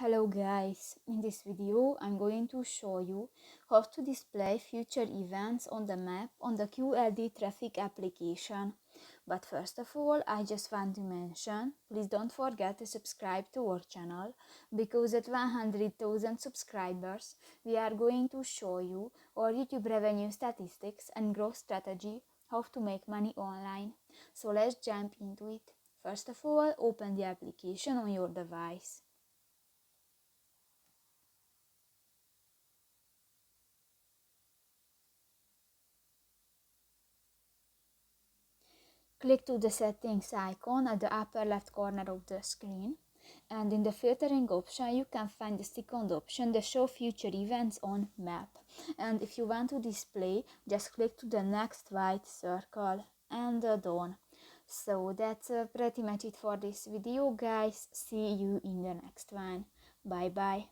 Hello guys, in this video I'm going to show you how to display future events on the map on the QLD Traffic application. But first of all, I just want to mention, please don't forget to subscribe to our channel, because at 100,000 subscribers we are going to show you our YouTube revenue statistics and growth strategy, how to make money online. So let's jump into it. First of all, open the application on your device. Click to the settings icon at the upper left corner of the screen, and in the filtering option you can find the second option, the show future events on map. And if you want to display, just click to the next white circle and done. So that's pretty much it for this video guys. See you in the next one. Bye bye.